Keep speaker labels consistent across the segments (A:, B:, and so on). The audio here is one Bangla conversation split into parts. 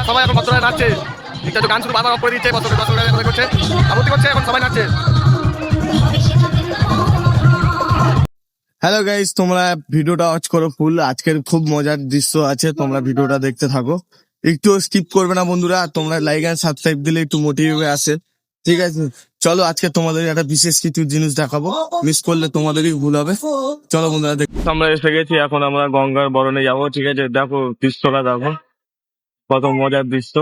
A: সবাই এখন ভদ্ররা নাচছে। এটা তো গান শুরু বারবার অফ করে দিচ্ছে, বছর করছে, আপত্তি করছে, এখন সবাই নাচছে।
B: হ্যালো গাইস, তোমরা ভিডিওটা ওয়াচ করো ফুল। আজকের খুব মজার দৃশ্য আছে, তোমরা ভিডিওটা দেখতে থাকো, একটু স্কিপ করবে না বন্ধুরা। তোমরা লাইক এন্ড সাবস্ক্রাইব দিলে একটু মোটিভে আসে, ঠিক আছে? চলো আজকে তোমাদের একটা বিশেষ কিছু জিনিস দেখাবো, মিস করলে তোমাদেরই ভুল হবে। চলো বন্ধুরা, আমরা এসে গেছি, এখন আমরা গঙ্গার বরণে যাবো, ঠিক আছে? দেখো দৃশ্যটা, দেখো কত মজার দৃশ্য,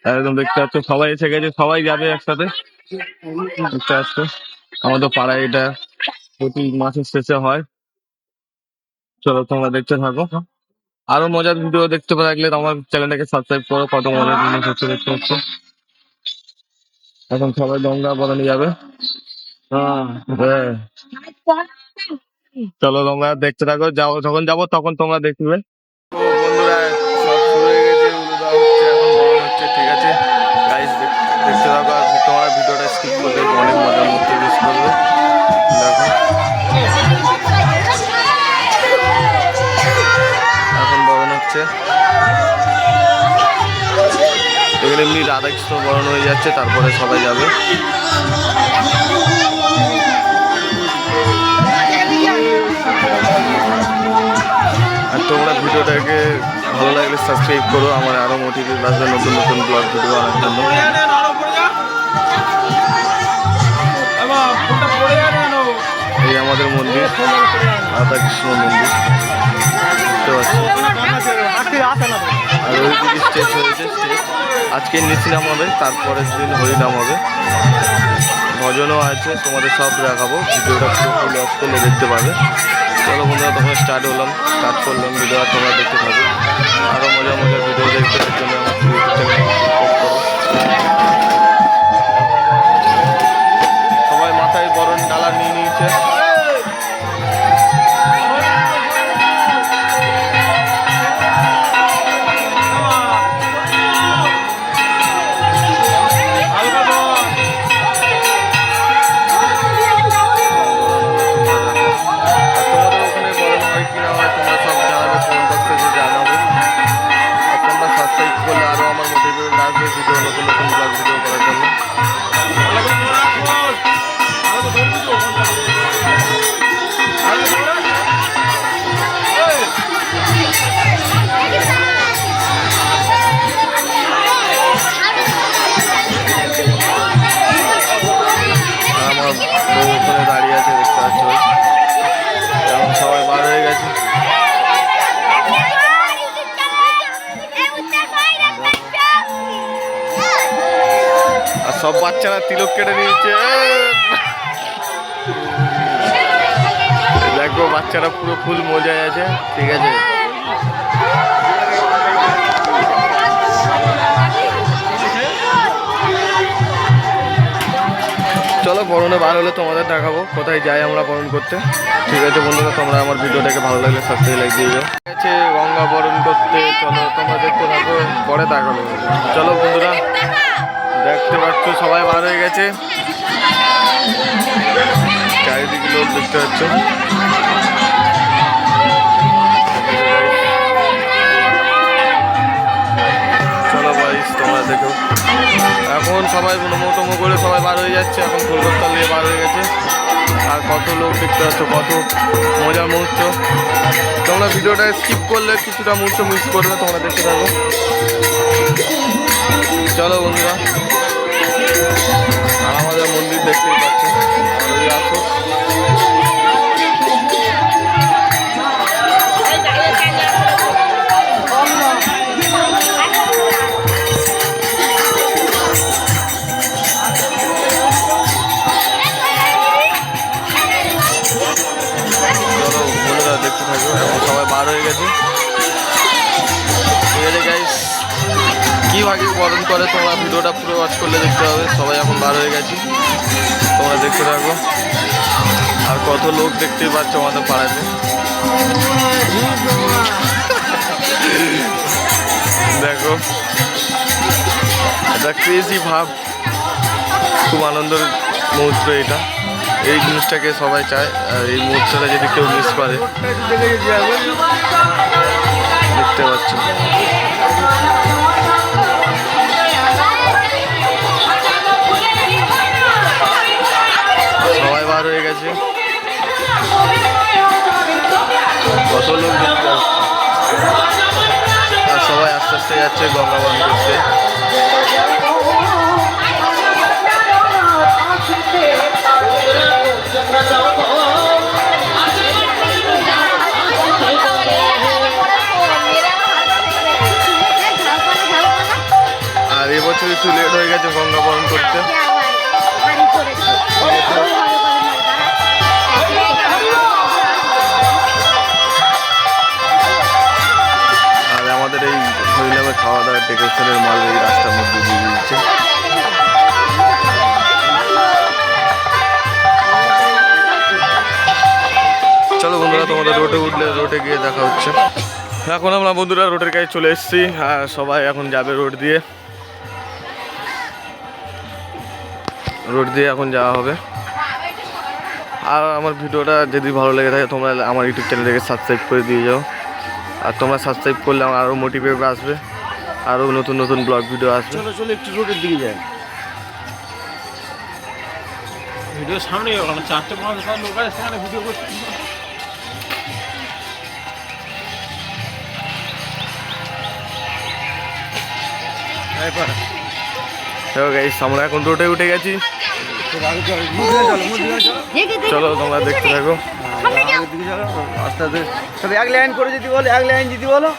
B: একদম দেখতে পাচ্ছ। সবাই এসে গেছে, সবাই যাবে একসাথে, দেখতে পাচ্ছ। আমাদের পাড়ায় এটা প্রতি মাসের শেষে হয়। চলো তোমরা দেখতে থাকো, আরো মজার ভিডিও দেখতে লাগলে আমার চ্যানেলটাকে সাবস্ক্রাইব করো। কত মজার জিনিস হচ্ছে দেখতে পাচ্ছ। এখন সবাই গঙ্গা বরণে যাবে। হ্যাঁ, চলো তোমরা দেখতে থাকো, যখন যাবো তখন তোমরা দেখবে। তো বন্ধুরা সব শুরু হয়ে গেছে, উলুদা হচ্ছে, এখন বরণ হচ্ছে, ঠিক আছে গাইস? দেখতে থাকো, আর তোমার ভিডিওটা স্কিপ করবে, অনেক মজার মধ্যে মিস করবে। দেখো এখন বরণ হচ্ছে, এখানে এমনি রাধাকৃষ্ণ বরণ হয়ে যাচ্ছে, তারপরে সবাই যাবে। আর তোমরা ভিডিওটাকে ভালো লাগলে সাবস্ক্রাইব করো, আমার আরো মোটিভেট আসবে নতুন নতুন ব্লগ ভিডিও আনার জন্য। এই আমাদের মন্দির, রাধাকৃষ্ণ মন্দির, দেখতে পাচ্ছি। আর ওই দিকে স্টেজ হয়েছে, স্টেজ আজকে নিশিনাম হবে, তারপরের দিন হরিনাম হবে, ভজনও আছে, তোমাদের সব দেখাবো। ভিডিওটা পুরো ফুল ওয়াচ করলে দেখতে পাবে। চলো বন্ধুরা, তখন স্টার্ট করলাম ভিডিও, আর তোমরা দেখতে থাকো। আরও মজার মজার ভিডিও দেখতে জন্য আমার ইউটিউব চ্যানেল সাবস্ক্রাইব করো। সবাই মাথায় বরণ ডালা নিয়ে নিয়েছে। ভিডিও নতুন নতুন ব্লগ ভিডিও করার জন্য। আমার বউ ওখানে দাঁড়িয়ে আছে, দেখতে পাচ্ছ। এখন সবাই বার হয়ে গেছে। আর সব বাচ্চারা তিলক কেটে নিয়েছে, দেখো বাচ্চারা পুরো ফুল মজায় আছে, ঠিক আছে? চলো বরণে বার হলে তোমাদের দেখাবো কোথায় যাই আমরা বরণ করতে, ঠিক আছে বন্ধুরা? তোমরা আমার ভিডিওটাকে ভালো লাগলে সাবস্ক্রাইব লাইক দিয়ে যাও। ঠিক আছে, গঙ্গা বরণ করতে চলো, তোমরা দেখতে থাকো, পরে দেখাবো। চলো বন্ধুরা, দেখতে পাচ্ছ সবাই বার হয়ে গেছে, চারিদিকে লোক দেখতে পাচ্ছ। চলো গাইস, তোমরা দেখো। এখন সবাই নমো করে সবাই বার হয়ে যাচ্ছে, এখন কলকাতা নিয়ে বার হয়ে গেছে। আর কত লোক দেখতে পাচ্ছ, কত মজার মুহূর্ত। তোমরা ভিডিওটা স্কিপ করলে কিছুটা মুহূর্ত মিস করবে, তোমরা দেখতে থাকো। চলো বন্ধুরা, আর আমাদের মন্দির দেখতেই পাচ্ছ, আসো। দেখতে থাকো, এখন সবাই বার হয়ে গেছে, ঠিক আছে গাইস? কীভাবে বরণ করে তোমরা ভিডিওটা পুরো ওয়াচ করলে দেখতে হবে। সবাই এখন বার হয়ে গেছে, তোমরা দেখতে থাকো। আর কত লোক দেখতে পাচ্ছ আমাদের পাড়াতে, দেখো এটা ক্রেজি ভাব, খুব আনন্দের মুহূর্ত এটা। এই জিনিসটাকে সবাই চায়, আর এই মুহূর্তটা যদি কেউ মিস করে, দেখতে পাচ্ছ আসতে যাচ্ছে গঙ্গা বরণ করতে। আর এবছর একটু লেট হয়ে গেছে গঙ্গা বরণ করতে। আর আমাদের এই হরিনামে খাওয়া দাওয়া ডেকোরেশনের মাল এই রাস্তার মধ্যে দিয়ে দিচ্ছে। চলো বন্ধুরা, তোমাদের রোডে উঠলে রোডে গিয়ে দেখা হচ্ছে। এখন আমরা বন্ধুরা রোডের কাছে চলে এসেছি। আর সবাই এখন যাবে রোড দিয়ে এখন যাওয়া হবে। আর আমার ভিডিওটা যদি ভালো লেগে থাকে তোমরা আমার ইউটিউব চ্যানেলটাকে সাবস্ক্রাইব করে দিয়ে যাও। আর তোমরা সাবস্ক্রাইব করলে আমার আরও মোটিভেট আসবে, আরও নতুন নতুন ব্লগ ভিডিও আসবে।
C: চলো চলো একটু রোডের দিকে যাই। ভিডিও সামনে 4-5 লোক আছে সেখানে ভিডিও করছি।
B: আমরা এখন রোডে উঠে গেছি। চলো তোমরা দেখতে থাকো।
C: আস্তে আস্তে সব এক লাইন করে যদি বলো, এক লাইন যদি বলো।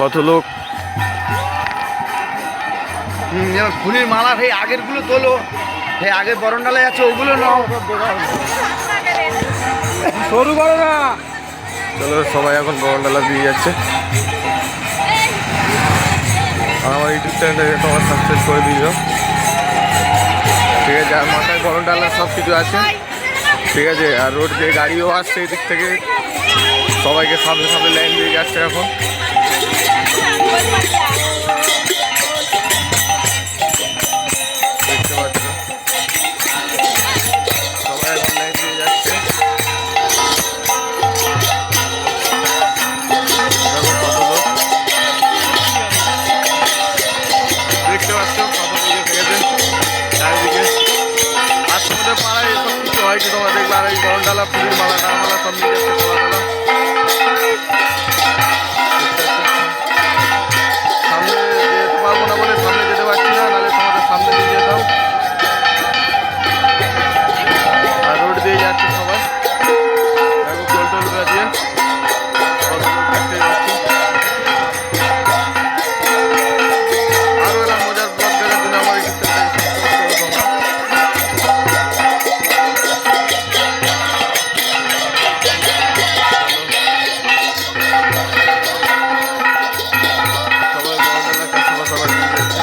B: কত লোক
C: যেমন ফুলের মালা সেই আগের গুলো তোলো, সেই আগের বরণ ডালায় আছে ওগুলো নাও, সরু করো না।
B: চলো সবাই এখন বরণডালা দিয়ে যাচ্ছে। আর আমার ইউটিউব চ্যানেলটাকে তোমার সাবস্ক্রাইব করে দিও, ঠিক আছে। আর মাথায় বরণডালা সব কিছু আছে, ঠিক আছে। আর রোড দিয়ে গাড়িও আসছে এদিক থেকে, সবাইকে সামনে সামনে লাইন দিয়ে যাচ্ছে এখন। দেখতে পাচ্ছ সবাই এখন লাইন দিয়ে যাচ্ছে। দেখতে পাচ্ছ কত লোক এসে গেছে চারিদিকে। আর তোমাদের পাড়ায় এসব কিছু হয় কি তোমরা দেখবে? আর এই বরণডালা ফুলের মালা ডালমালা সব নিয়ে যাচ্ছে খোলামেলা। সামনে যেতে পারবো না বলে সামনে যেতে পারছি না, নাহলে তোমাদের সামনে দিয়ে যেতাম। আর রোড দিয়ে যাচ্ছে সবাই, দেখো টোল টোল দিয়ে কত লোক দেখতে যাচ্ছে। আরও এরা মজার ব্লগ দেখার জন্য আমার ইউটিউব চ্যানেলটাকে সাবস্ক্রাইব করো তোমরা। সবাই বড় কাছে সবাই নিয়ে যাচ্ছে।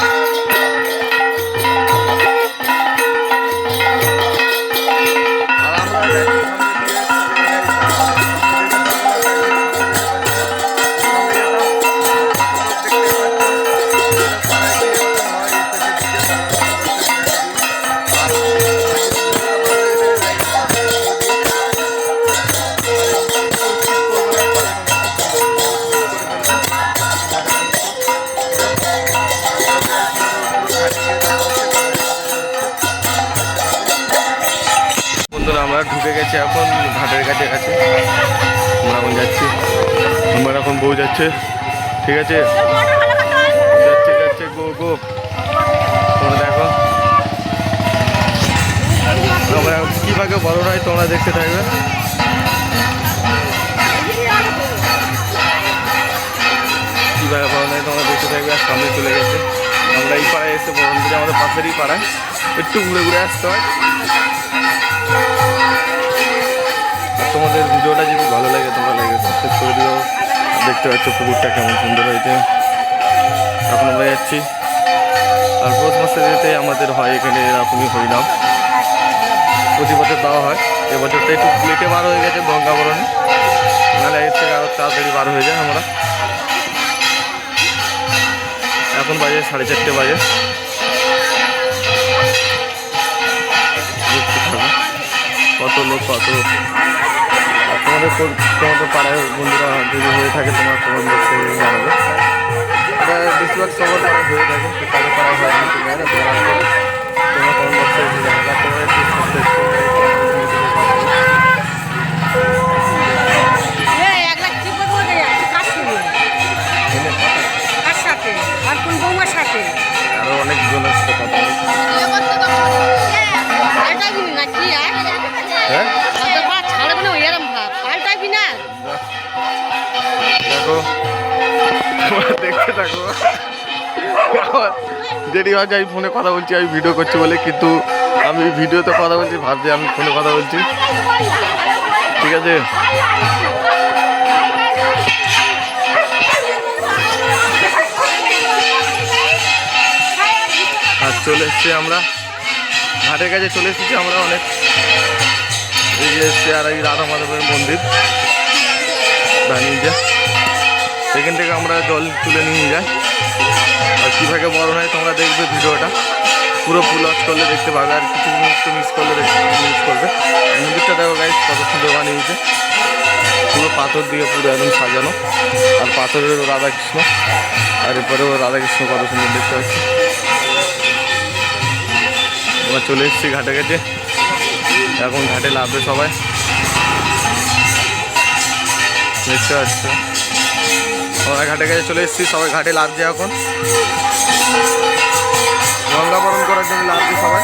B: আর আমরা যাচ্ছি বন্ধুরা, আমরা ঢুকে গেছি এখন ঘাটের কাছে কাছে। আমরা এখন যাচ্ছি, আমার এখন বউ যাচ্ছে, ঠিক আছে। যাচ্ছে যাচ্ছে গো গো, তোমরা দেখো আমরা কীভাবে বড় হয় তোমরা দেখতে থাকবে। কীভাবে বড় হয় তোমরা দেখতে থাকবে। আর সামনে চলে গেছে, আমরা এই পাড়ায় এসে বরণ দিলে আমাদের পাশেরই পাড়ায়, একটু ঘুরে ঘুরে আসতে হয়। তোমাদের ভিডিওটা যদি ভালো লাগে তোমরা লাইক সাবস্ক্রাইব করে দিও। দেখতে পাচ্ছ পুকুরটা কেমন সুন্দর হয়েছে। এখন আমরা যাচ্ছি। আর পৌষ মাসে যেতে আমাদের হয় এখানে এরকমই হরিনাম, প্রতি বছর দেওয়া হয়। এবছরটা একটু লেটে বার হয়ে গেছে গঙ্গা বরণে, নাহলে এর থেকে আরও তাড়াতাড়ি বার হয়ে যায় আমরা। এখন বাজে 4:30 বাজে। কত লোক কত। তোমাদের পাড়ায় বন্ধুরা যদি হয়ে থাকে তোমার কমেন্ট বক্সে জানাবে। এটা বেশিরভাগ সবার পাড়ায় হয়ে থাকে, কারো পাড়ায় হয় না, তোমার কমেন্ট বক্সে জানাবে। তোমার একটু সাবস্ক্রাইব করে
A: থাকো, তোমরা দেখতে থাকো। যেটি ভাবছে আমি ফোনে কথা বলছি, আমি ভিডিও করছি বলে, কিন্তু আমি ভিডিওতে কথা বলছি, ভাবছি আমি ফোনে কথা বলছি। ঠিক আছে, আর চলে এসছি আমরা ঘাটের কাছে, চলে এসেছি আমরা অনেক। এই যে এসছে আর এই রাধা মাধবের মন্দির বানিয়ে, সেখান থেকে আমরা জল তুলে নিয়ে যাই। আর কীভাবে বড় হয় তোমরা দেখবে ভিডিওটা পুরো ফুল ওয়াচ করলে দেখতে পাবে, আর কিছু মুহূর্ত মিস করলে মিস করবে। মন্দিরটা দেখো গাইস কত সুন্দর বানিয়েছে, পুরো পাথর দিয়ে পুরো একদম সাজানো, আর পাথরের রাধাকৃষ্ণ, আর এরপরেও রাধাকৃষ্ণ কত সুন্দর দেখতে পাচ্ছি। আমরা চলে এসেছি ঘাটে কাছে, এখন ঘাটে লাভবে সবাই, দেখতে পাচ্ছ। আমরা ঘাটে কাছে চলে এসেছি, সবাই ঘাটে লাভছে এখন, গঙ্গা বরণ করার জন্য লাভছে সবাই।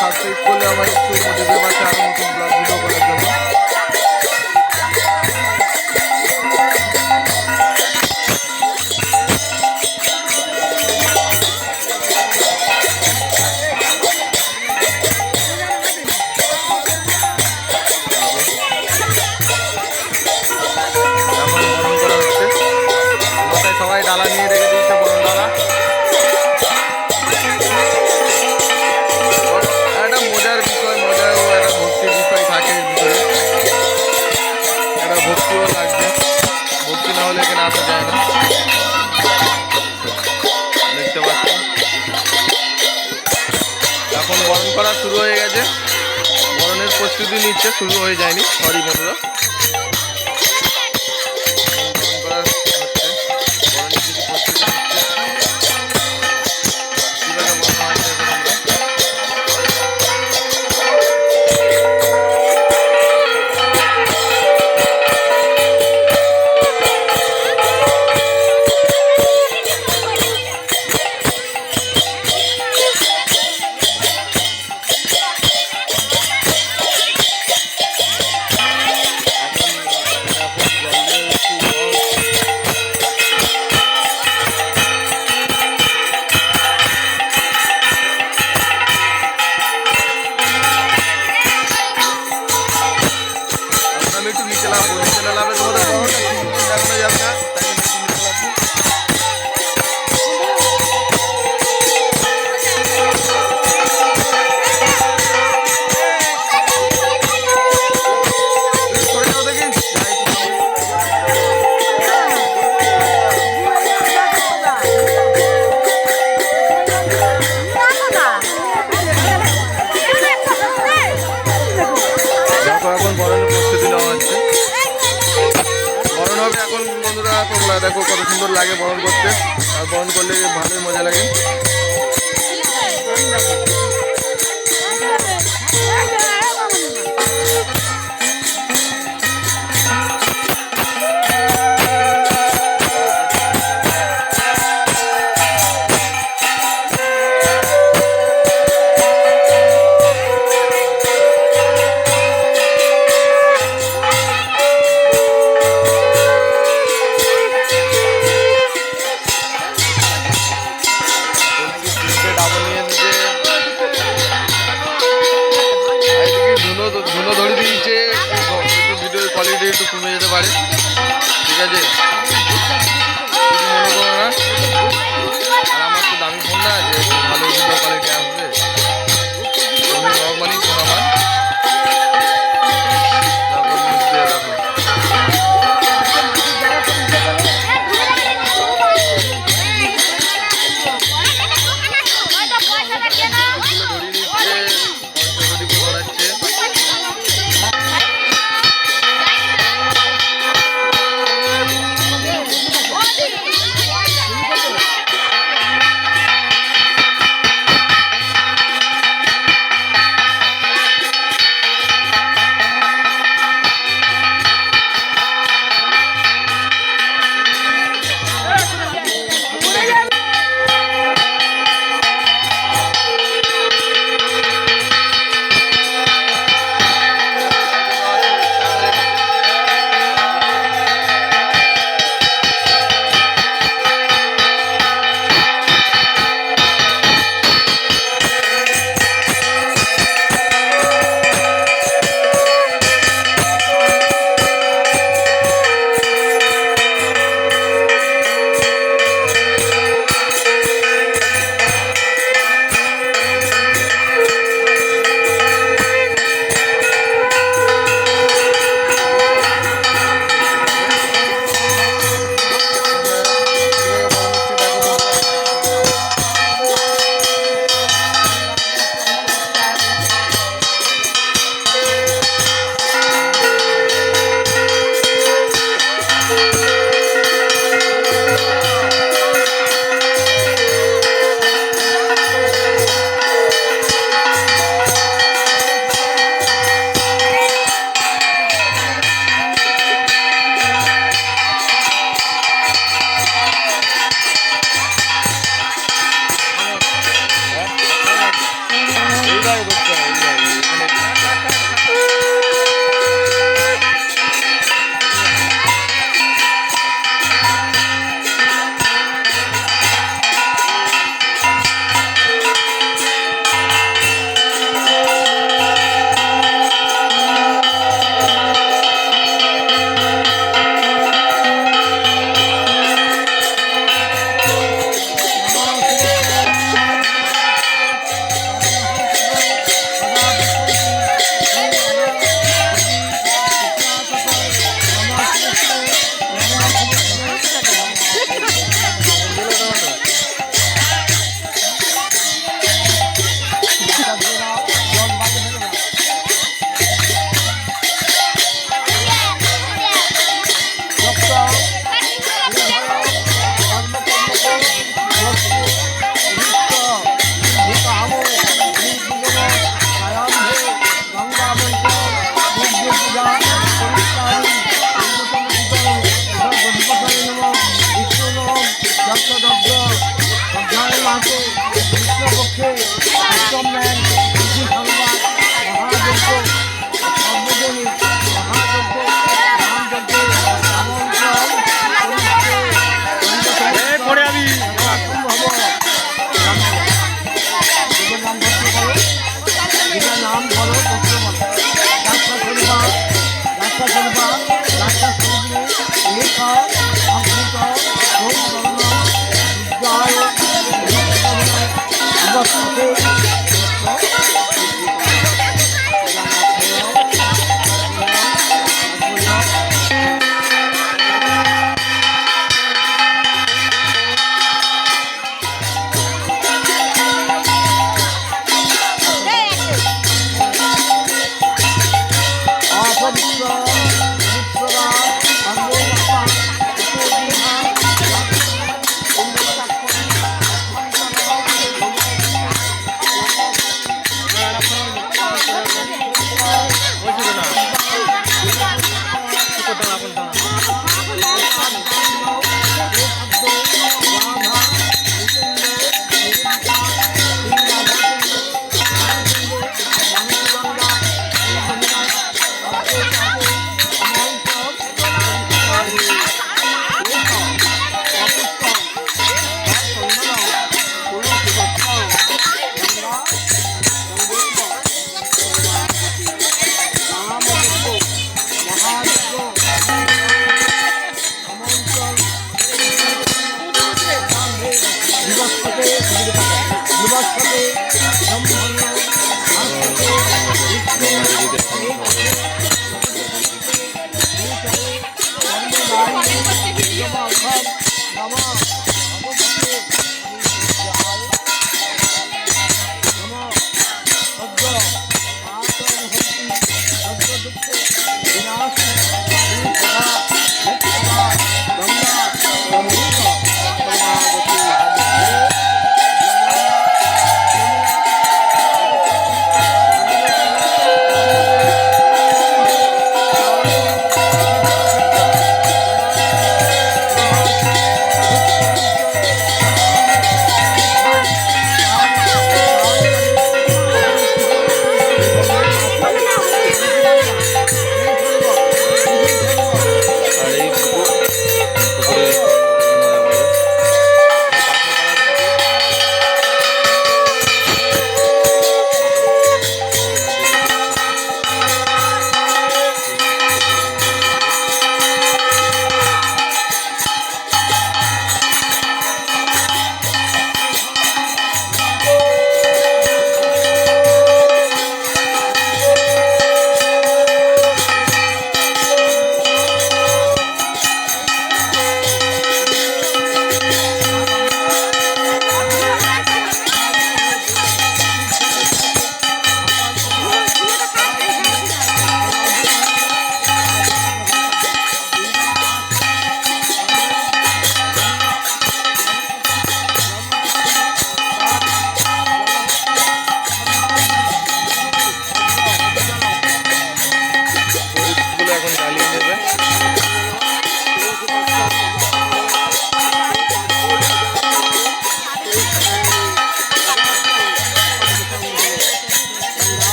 A: সাবস্ক্রাইব করলে আমার একটু মোটিভেট পাচ্ছে আরও নতুন ব্লগ ভিডিও করার জন্য। এখন বরণ করা হচ্ছে, মাথায় সবাই ডালা নিয়ে রেখে দিয়েছে, বরণ ডালা। মজার বিষয়, মজারও একটা ভক্তির বিষয় থাকে এর ভিতরে, একটা ভক্তিও লাগবে, ভক্তি না হলে এখানে আসা যায় না। দেখতে পাচ্ছ এখন বরণ করা শুরু হয়ে গেছে, বরণের প্রস্তুতি নিচ্ছে, শুরু হয়ে যায়নি, সরি বন্ধুরা। বরণ করা হচ্ছে, বরণের কিছু প্রস্তুতি নিচ্ছে, কীভাবে বরণ হয় দেখো তোমরা। আমি একটু নিচে লাভবো, নিচে না লাভে তোমাদের বড়টা দেখানো যাবে না, তাই জন্য একটু নিচে লাভবো। সরে যাও দেখি, যাই একটু সামনে। দেখো এখন বরণের প্রস্তুতি নেওয়া হচ্ছে, বরণ হবে এখন বন্ধুরা। তোমরা দেখো কত সুন্দর লাগে বরণ করতে, আর বরণ করলে ভালোই মজা লাগে। ডাবল নিয়ে এসেছে, এইদিকে ধুনো ধরে দিয়েছে, একটু ভিডিওর কোয়ালিটি একটু কমে যেতে পারে, ঠিক আছে, কিছু মনে করো না। আর আমার তো দামি ফোন না যে ভালো ভিডিও কোয়ালিটি আসবে, তুমি নর্মালি ফোন আমার। তারপর নিচ দিয়ে দেখো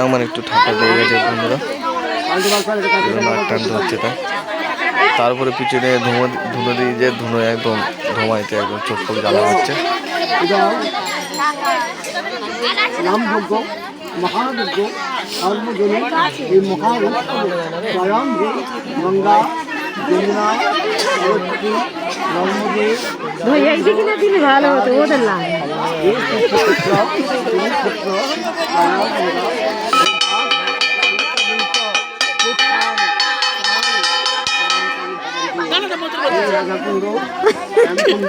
A: আমার একটু ঠান্ডা লেগে গেছে বন্ধুরা, নাক টানতে হচ্ছে তাই। তারপরে পিছনে ধুনো দিয়ে যে ধুনো একদম ধোঁয়াইতে একদম চোখ ফোক জ্বালা হচ্ছে।
D: রামযজ্ঞ মহাযজ্ঞ সর্বজনে এই মহাউৎসবে স্বয়ং গঙ্গা যমুনা সরস্বতী নর্মদে
E: এইদিকে দিলে ভালো হতো ওদের না
D: এই ক্ষেত্র রাধাকুণ্ড শ্যামকুণ্ড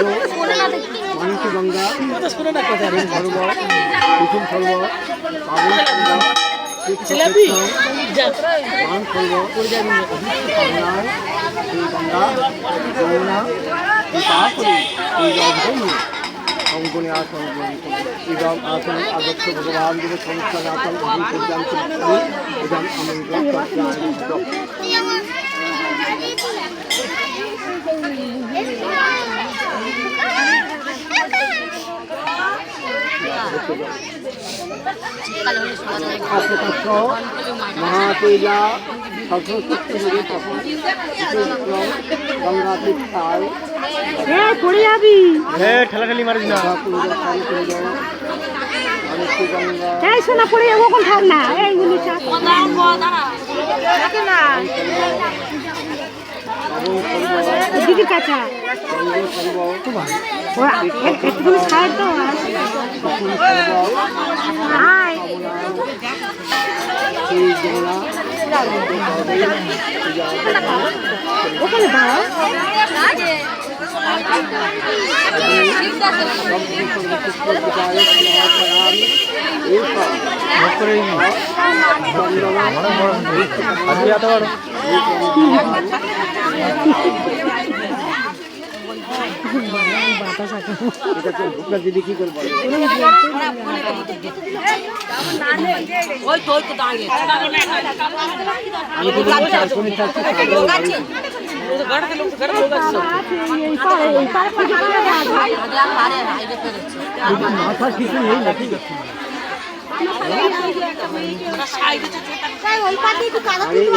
D: মানসী গঙ্গা সরোবর কুসুম সরোবর মান সরোবর গঙ্গা যমুনা তারপরে এই জলভূমি অঙ্গনে আসন ইদম আসন আদর্শ ভগবান দেব সংস্কার আসন অভিজ্ঞান ইদম মহাতেজা গঙ্গা তীর্থায়
E: পড়ে যাবি
B: ঠেলাঠেলি মারিস না।
E: এই শোনা পড়ে যাবো কোন থাক না এইগুলি দিদির কাছে একটু খায় তো আয় ওখানে দাও
D: দিদি কি করবো মাথা কিছু নেই নাকি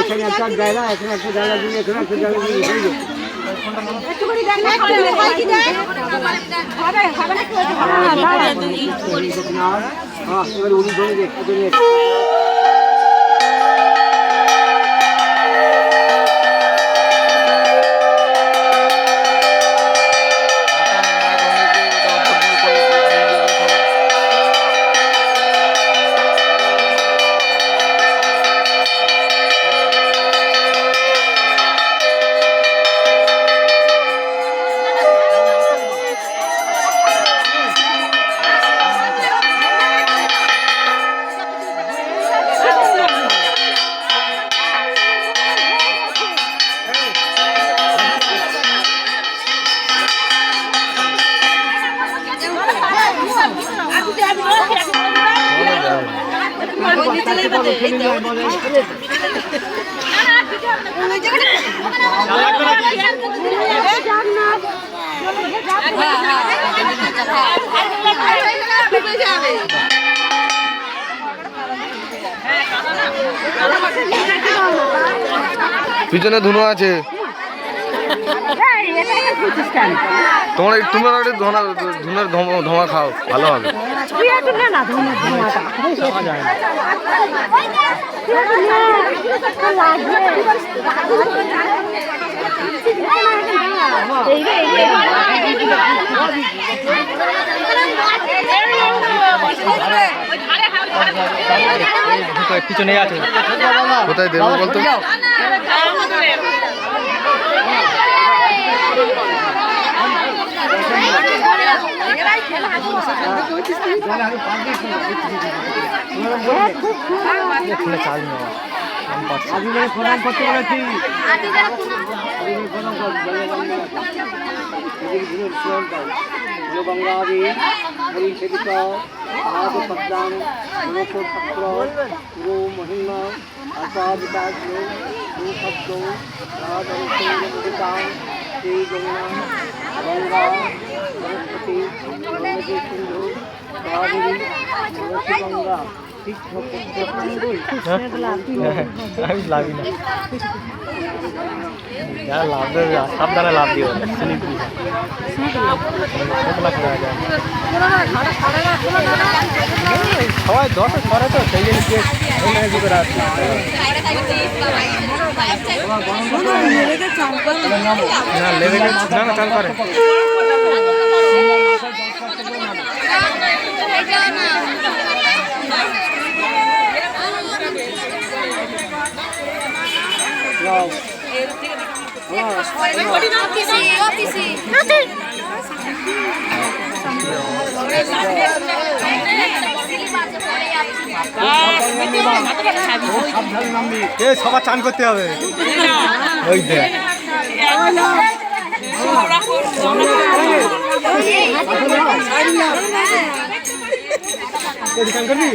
D: এখানে একটা জায়গা এখানে একটা জায়গা দিলে এখানে একটা জায়গা দিলে হয়ে যাবে এবার উনি ধরে
A: পিছনে ধুনো আছে তোমার তোমার ধুনের ধোঁয়া খাও ভালো হবে।
B: পিছনে আছে
A: কোথায় দেবো বলতো?
D: প্রণাম করতে বলেছি গঙ্গাবি পরিষেবিত আদ পদ্মাং মনোপত্র গো মহিমা আসাদিতাগ্রো ভূশব্দ রাজরিতাং সেই যমুনা গঙ্গা সরস্বতী নর্মদে সিন্ধু কাবেরী তুলসী গঙ্গা তীর্থ
F: আমি লাভই না যারা লাভ দেবে সাবধানে লাভ দিও সবাই 10 করে তো সেই জন্য কি করে আসছে না লেবে না চাল করে সবার চান করতে হবে ওই দেখ চান করবি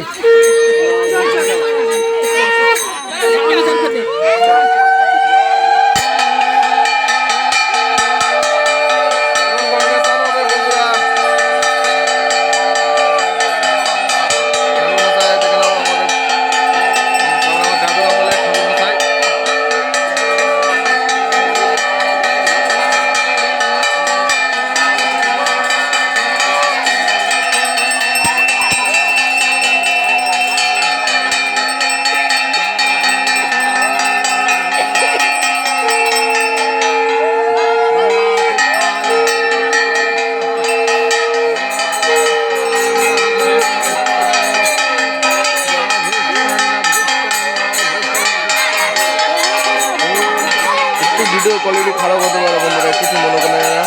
A: ভিডিও কোয়ালিটি খারাপ হতে পারে বন্ধুরা, কিছু মনে করে না,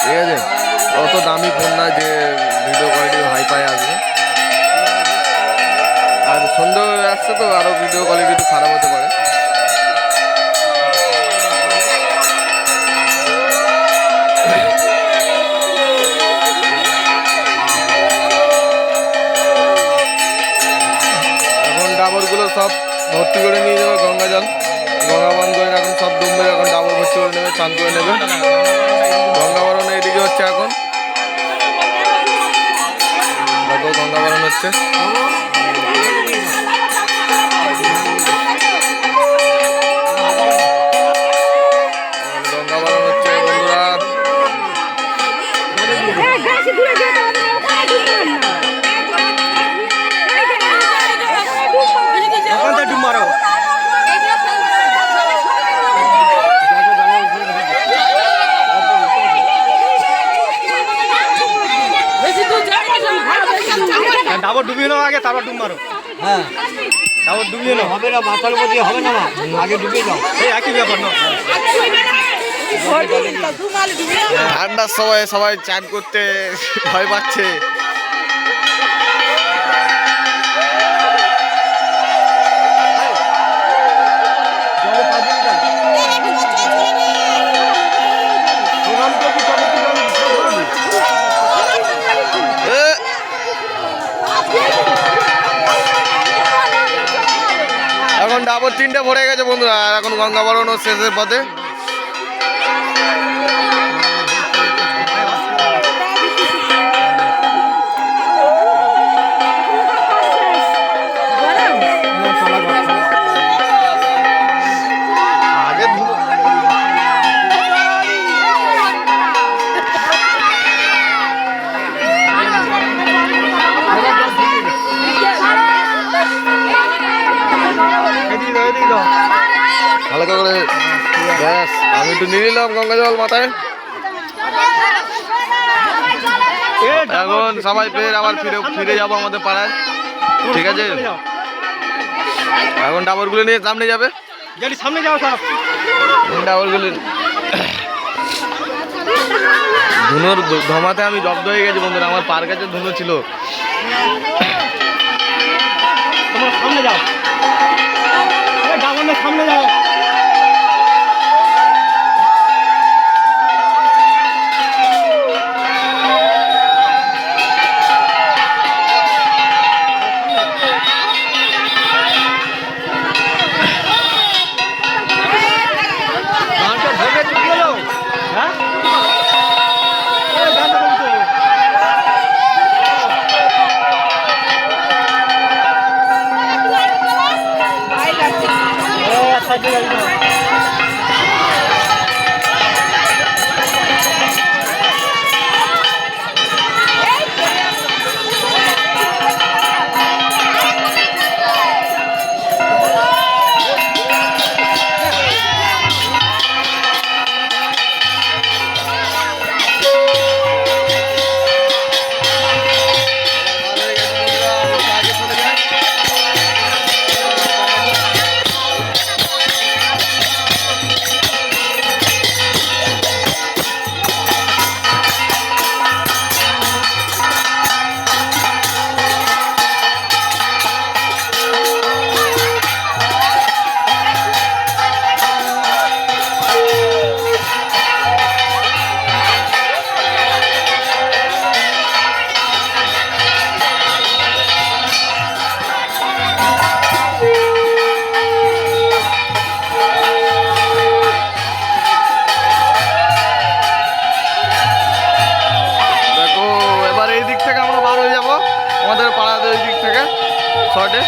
A: ঠিক আছে? অত দামি ফোন না যে ভিডিও কোয়ালিটি হাই পাই আসবে, আর সন্ধ্যে হয়ে আসছে তো আরও ভিডিও কোয়ালিটি একটু খারাপ হতে পারে। এখন ডাবরগুলো সব ভর্তি করে নিয়ে যাবে গঙ্গা জল, গঙ্গা বান করে এখন সব ডুববে, এখন ডাবর ভর্তি করে নেবে, চান করে নেবে। গঙ্গা বরণ এদিকে হচ্ছে এখন, দেখো গঙ্গা বরণ হচ্ছে। গঙ্গা বরণ হচ্ছে বন্ধুরা।
F: ডুব মারো ডাবর ডুবিয়ে নাও আগে, তারপর ডুব মারো। হ্যাঁ ডাবর ডুবিয়ে নাও,
D: হবে না, মাথার উপর দিয়ে হবে না, আগে ডুবিয়ে যাও।
F: এই একই ব্যাপার না।
A: ঠান্ডার সময় সবাই চান করতে ভয় পাচ্ছে। এখন ডাবর 3টে ভরে গেছে বন্ধুরা, এখন গঙ্গা বরণও শেষের পথে। আগে হালকা করে ব্যাস, আমি একটু নিয়ে নিলাম গঙ্গা জল মাথায়। এখন সবাই ফের আবার ফিরে যাবো আমাদের পাড়ায়, ঠিক আছে? এখন ডাবরগুলো নিয়ে সামনে যাবে,
F: সামনে যাও সব
A: ডাবরগুলো। ধুনোর ধমাতে আমি জব্দ হয়ে গেছি বন্ধুরা, আমার পার কাছে ধুনো ছিল।
F: তোমরা সামনে যাও, ডাবরের সামনে যাও।
A: দেখো এবার এই দিক থেকে আমরা বার হয়ে যাবো আমাদের পাড়ার ওই দিক থেকে শর্টে,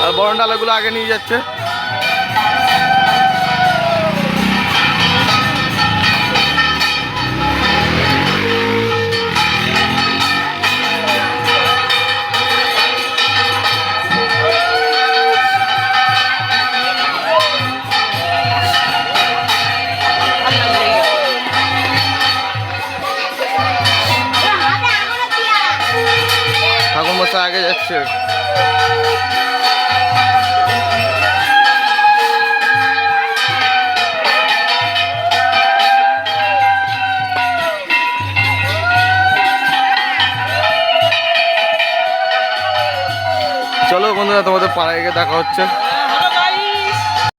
A: আর বরণডালাগুলো আগে নিয়ে যাচ্ছে। ঠাকুর মশাই আগে যাচ্ছে। চলো বন্ধুরা তোমাদের পাড়ায় গিয়ে দেখা হচ্ছে।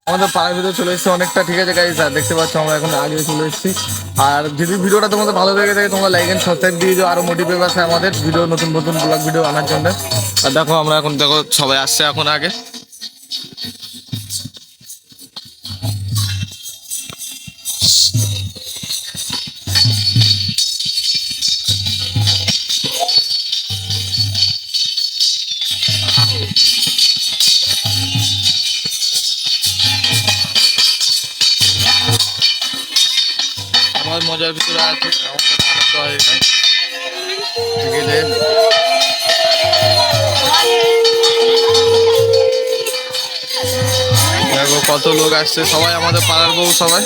A: আমাদের পাড়ার ভিতরে চলে এসেছি অনেকটা, ঠিক আছে গাইস, আর দেখতে পাচ্ছ আমরা এখন আগে চলে এসেছি। আর যদি ভিডিওটা তোমাদের ভালো লেগে থাকে তোমরা লাইক এন্ড সাবস্ক্রাইব দিয়ে দিও, আরো মোটিভেট আছে আমাদের ভিডিও নতুন নতুন ব্লগ ভিডিও আনার জন্য। আর দেখো আমরা এখন দেখো সবাই আসছে এখন আগে। আমার মজার ভিতরে আছে, আমাদের আনন্দ হয় এটা গেলে। দেখো কত লোক আসছে, সবাই আমাদের পাড়ার বউ সবাই।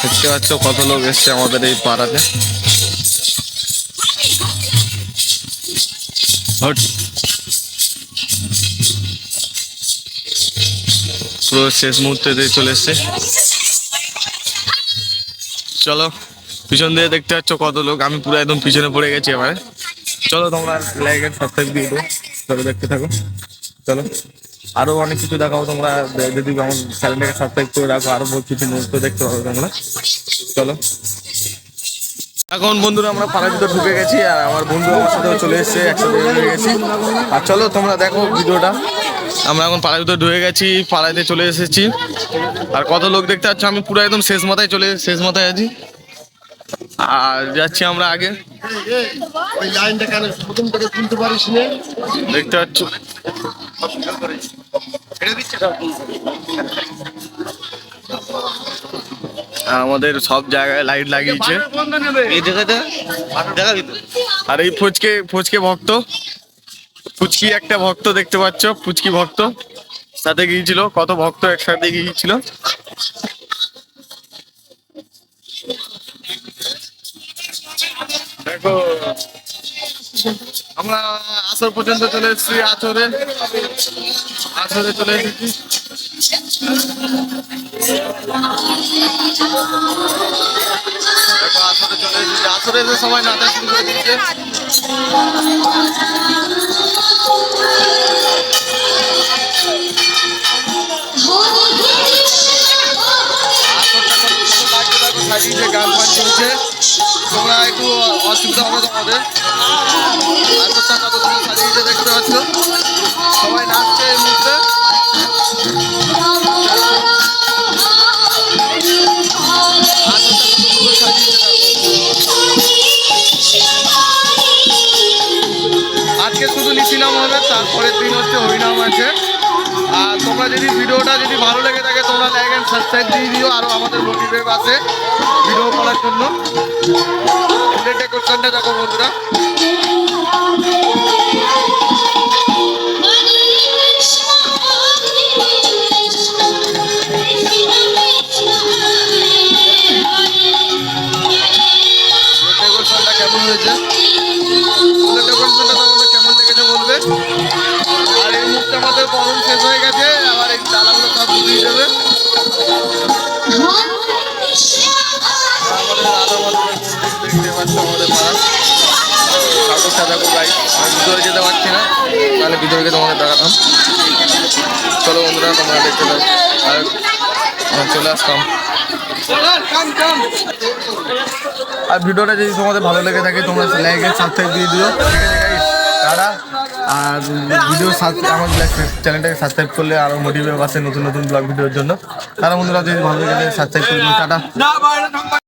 A: দেখতে পাচ্ছ কত লোক এসছে আমাদের এই পাড়াতে। পুরো শেষ মুহূর্তে চলে এসছে। চলো পিছন দিয়ে দেখতে পাচ্ছ কত লোক, আমি পুরো একদম পিছনে পড়ে গেছি এবারে। চলো তোমরা লাইক এন্ড সাবস্ক্রাইব দিয়ে দিও, চলো দেখতে থাকো। চলো আরো অনেক কিছু দেখাবো, তোমরা যদি আমার চ্যানেলটাকে সাবস্ক্রাইব করে রাখো আরো বহুত কিছু মুহূর্ত দেখতে পাবো তোমরা। চলো এখন বন্ধুরা আমরা পাড়ার ভিতরে ঢুকে গেছি, আর আমার বন্ধু আমার সাথে চলে এসেছে, একসাথে ঢুকে গেছি। আর চলো তোমরা দেখো ভিডিওটা। আমরা এখন পাড়ার ভিতরে ঢুকে গেছি, পাড়াতে চলে এসেছি। আর কত লোক দেখতে পাচ্ছ, আমি পুরো একদম শেষ মাথায় আছি। আর যাচ্ছি আমরা আগে,
C: ওই লাইনটা কেন প্রথম থেকে তুলতে পারিস না?
A: দেখতে পাচ্ছ আমাদের সব জায়গায় লাইট লাগিয়েছে। আর এই ফুচকে ভক্ত, ফুচকি একটা ভক্ত দেখতে পাচ্ছ, ফুচকি ভক্ত সাথে গিয়েছিল, কত ভক্ত একসাথে গিয়েছিল। দেখো আমরা আসর পর্যন্ত চলে এসেছি, আছরে চলে এসেছি। দেখো আসরে চলে এসেছি, আসরে এসে সবাই নাচা শুরু করে দিচ্ছে। সাজিয়েছে, গান ফান চলছে, তোমরা একটু অসুবিধা হবে তোমাদের। আসরটা কতগুলো সাজিয়েছে দেখতে পাচ্ছ, সবাই নাচছে এই মুহূর্তে।
B: যদি ভিডিওটা যদি ভালো লেগে থাকে তোমরা লাইক এন্ড সাবস্ক্রাইব দিয়ে দিও, আরো আমাদের মোটিভেট আছে ভিডিও করার জন্য। ডেকোরেশনটা দেখো বন্ধুরা, ডেকোরেশনটা কেমন হয়েছে, ডেকোরেশনটা তোমাদের কেমন লেগেছে বলবে। আর এই মুহূর্তে আমাদের বরণ শেষ হয়ে গেছে, আবার এই ডালাগুলো সব ধুয়ে দেবে। আমাদের আলো দেখতে পাচ্ছ আমাদের পাড়া ঠাকুরটা দেখো গাই। আমি ভিতরে যেতে পারছি না, তাহলে ভিতরে গিয়ে তোমাদের দেখাতাম। চলো বন্ধুরা তোমরা দেখতে দাও, আর চলে আসতাম। আর ভিডিওটা যদি তোমাদের ভালো লেগে থাকে তোমরা লাইক এন্ড সাবস্ক্রাইব দিয়ে দিও, ঠিক আছে গাইস? তারা আর ভিডিও আমার চ্যানেলটাকে সাবস্ক্রাইব করলে আরও মোটিভেট আসে নতুন নতুন ব্লগ ভিডিওর জন্য। তারা বন্ধুরা যদি ভালো লেগে থাকে সাবস্ক্রাইব করে দিও। টাটা।